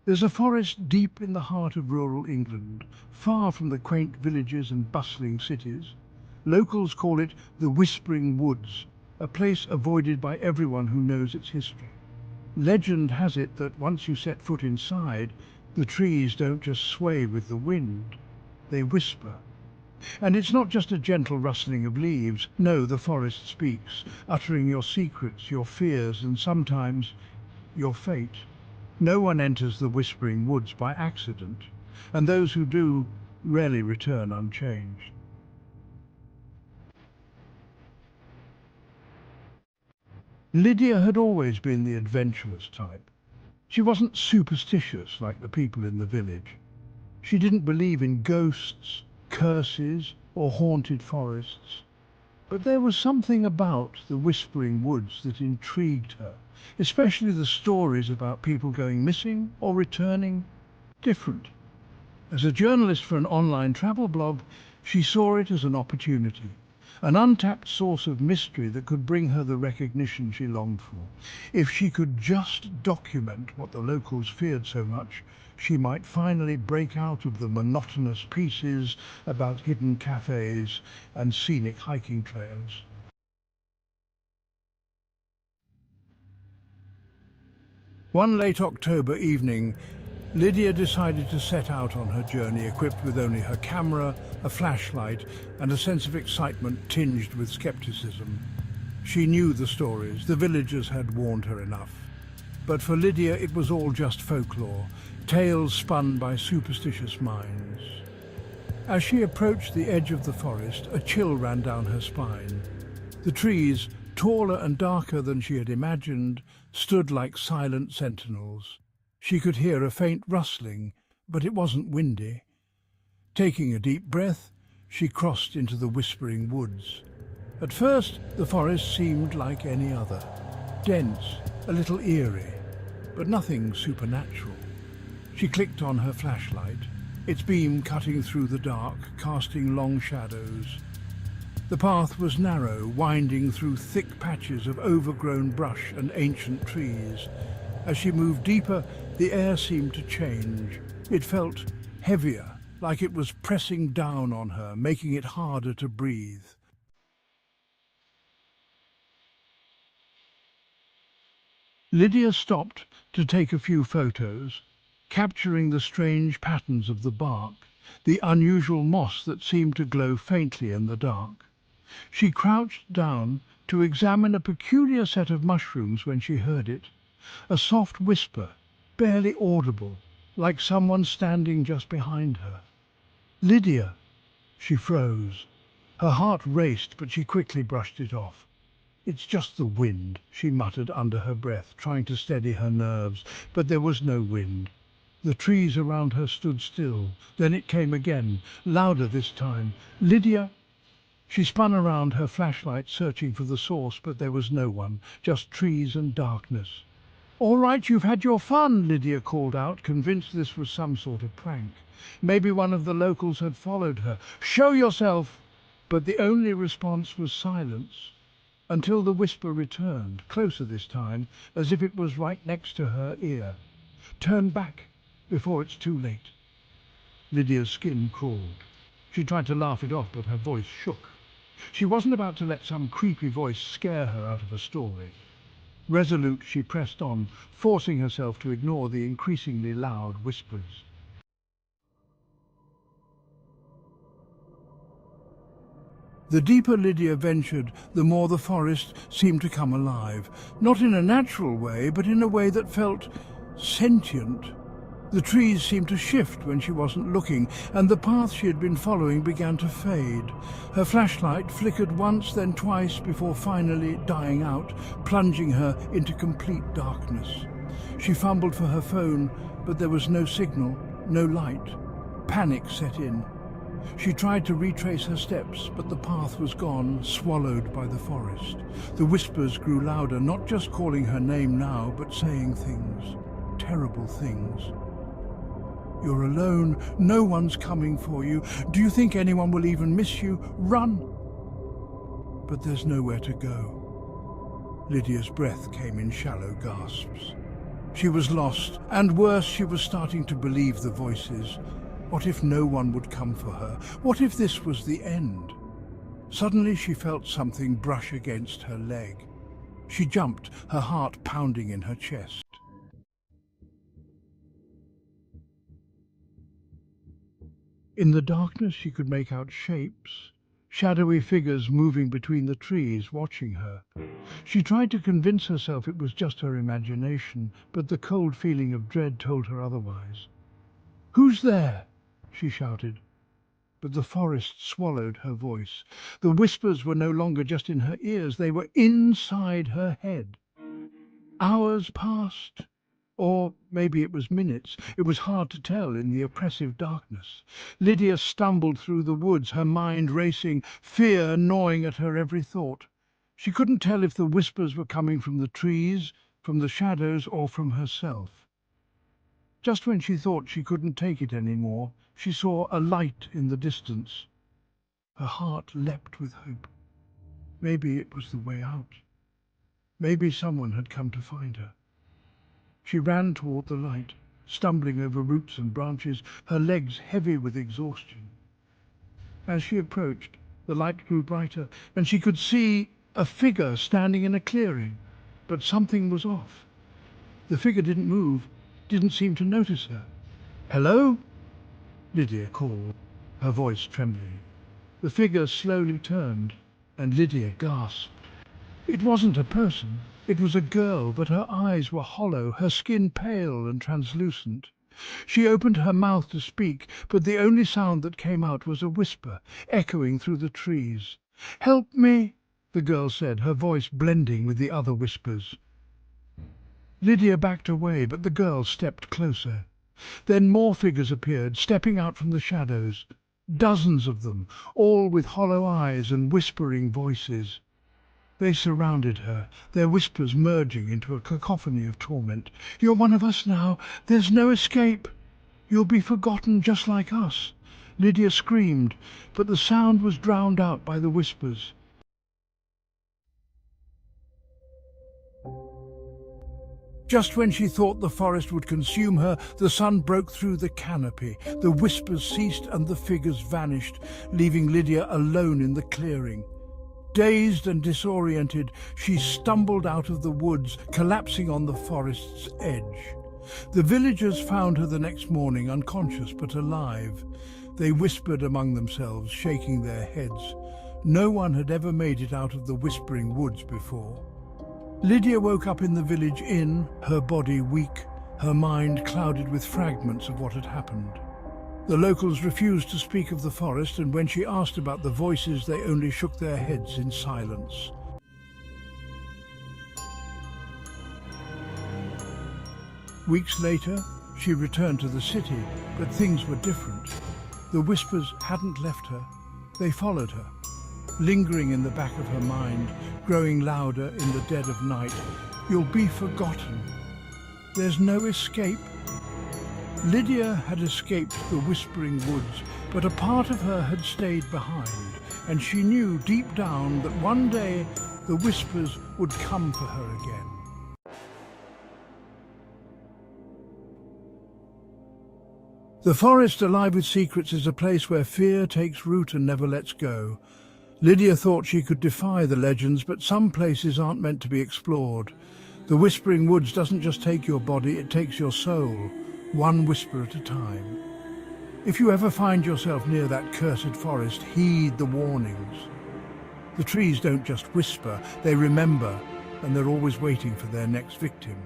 There's a forest deep in the heart of rural England, far from the quaint villages and bustling cities. Locals call it the Whispering Woods, a place avoided by everyone who knows its history. Legend has it that once you set foot inside, the trees don't just sway with the wind, they whisper. And it's not just a gentle rustling of leaves. No, the forest speaks, uttering your secrets, your fears, and sometimes your fate. No one enters the Whispering Woods by accident, and those who do rarely return unchanged. Lydia had always been the adventurous type. She wasn't superstitious like the people in the village. She didn't believe in ghosts, curses, or haunted forests. But there was something about the Whispering Woods that intrigued her, especially the stories about people going missing or returning different. As a journalist for an online travel blog, she saw it as an opportunity, an untapped source of mystery that could bring her the recognition she longed for. If she could just document what the locals feared so much, she might finally break out of the monotonous pieces about hidden cafes and scenic hiking trails. One late October evening, Lydia decided to set out on her journey equipped with only her camera, a flashlight, and a sense of excitement tinged with skepticism. She knew the stories, the villagers had warned her enough. But for Lydia it was all just folklore, tales spun by superstitious minds. As she approached the edge of the forest, a chill ran down her spine. The trees, taller and darker than she had imagined, stood like silent sentinels. She could hear a faint rustling, but it wasn't windy. Taking a deep breath, she crossed into the Whispering Woods. At first, the forest seemed like any other. Dense, a little eerie, but nothing supernatural. She clicked on her flashlight, its beam cutting through the dark, casting long shadows. The path was narrow, winding through thick patches of overgrown brush and ancient trees. As she moved deeper, the air seemed to change. It felt heavier, like it was pressing down on her, making it harder to breathe. Lydia stopped to take a few photos, capturing the strange patterns of the bark, the unusual moss that seemed to glow faintly in the dark. She crouched down to examine a peculiar set of mushrooms when she heard it, a soft whisper, barely audible, like someone standing just behind her. "Lydia!" She froze. Her heart raced, but she quickly brushed it off. "It's just the wind," she muttered under her breath, trying to steady her nerves, but there was no wind. The trees around her stood still. Then it came again, louder this time. "Lydia!" She spun around, her flashlight searching for the source, but there was no one, just trees and darkness. "All right, you've had your fun," Lydia called out, convinced this was some sort of prank. Maybe one of the locals had followed her. "Show yourself!" But the only response was silence, until the whisper returned, closer this time, as if it was right next to her ear. "Turn back before it's too late." Lydia's skin crawled. She tried to laugh it off, but her voice shook. She wasn't about to let some creepy voice scare her out of a story. Resolute, she pressed on, forcing herself to ignore the increasingly loud whispers. The deeper Lydia ventured, the more the forest seemed to come alive, not in a natural way, but in a way that felt sentient. The trees seemed to shift when she wasn't looking, and the path she had been following began to fade. Her flashlight flickered once, then twice, before finally dying out, plunging her into complete darkness. She fumbled for her phone, but there was no signal, no light. Panic set in. She tried to retrace her steps, but the path was gone, swallowed by the forest. The whispers grew louder, not just calling her name now, but saying things, terrible things. "You're alone. No one's coming for you. Do you think anyone will even miss you? Run!" But there's nowhere to go. Lydia's breath came in shallow gasps. She was lost, and worse, she was starting to believe the voices. What if no one would come for her? What if this was the end? Suddenly she felt something brush against her leg. She jumped, her heart pounding in her chest. In the darkness she could make out shapes, shadowy figures moving between the trees, watching her. She tried to convince herself it was just her imagination, but the cold feeling of dread told her otherwise. "Who's there?" she shouted. But the forest swallowed her voice. The whispers were no longer just in her ears, they were inside her head. Hours passed, or maybe it was minutes. It was hard to tell in the oppressive darkness. Lydia stumbled through the woods, her mind racing, fear gnawing at her every thought. She couldn't tell if the whispers were coming from the trees, from the shadows, or from herself. Just when she thought she couldn't take it any more, she saw a light in the distance. Her heart leapt with hope. Maybe it was the way out. Maybe someone had come to find her. She ran toward the light, stumbling over roots and branches, her legs heavy with exhaustion. As she approached, the light grew brighter, and she could see a figure standing in a clearing. But something was off. The figure didn't move, didn't seem to notice her. "Hello?" Lydia called, her voice trembling. The figure slowly turned, and Lydia gasped. It wasn't a person. It was a girl, but her eyes were hollow, her skin pale and translucent. She opened her mouth to speak, but the only sound that came out was a whisper, echoing through the trees. "Help me," the girl said, her voice blending with the other whispers. Lydia backed away, but the girl stepped closer. Then more figures appeared, stepping out from the shadows. Dozens of them, all with hollow eyes and whispering voices. They surrounded her, their whispers merging into a cacophony of torment. "You're one of us now. There's no escape. You'll be forgotten just like us." Lydia screamed, but the sound was drowned out by the whispers. Just when she thought the forest would consume her, the sun broke through the canopy. The whispers ceased and the figures vanished, leaving Lydia alone in the clearing. Dazed and disoriented, she stumbled out of the woods, collapsing on the forest's edge. The villagers found her the next morning, unconscious but alive. They whispered among themselves, shaking their heads. No one had ever made it out of the whispering woods before. Lydia woke up in the village inn, her body weak, her mind clouded with fragments of what had happened. The locals refused to speak of the forest, and when she asked about the voices, they only shook their heads in silence. Weeks later, she returned to the city, but things were different. The whispers hadn't left her. They followed her, lingering in the back of her mind, growing louder in the dead of night. "You'll be forgotten. There's no escape." Lydia had escaped the whispering woods, but a part of her had stayed behind, and she knew deep down that one day the whispers would come for her again. The forest, alive with secrets, is a place where fear takes root and never lets go. Lydia thought she could defy the legends, but some places aren't meant to be explored. The whispering woods doesn't just take your body, it takes your soul, one whisper at a time. If you ever find yourself near that cursed forest, heed the warnings. The trees don't just whisper, they remember, and they're always waiting for their next victim.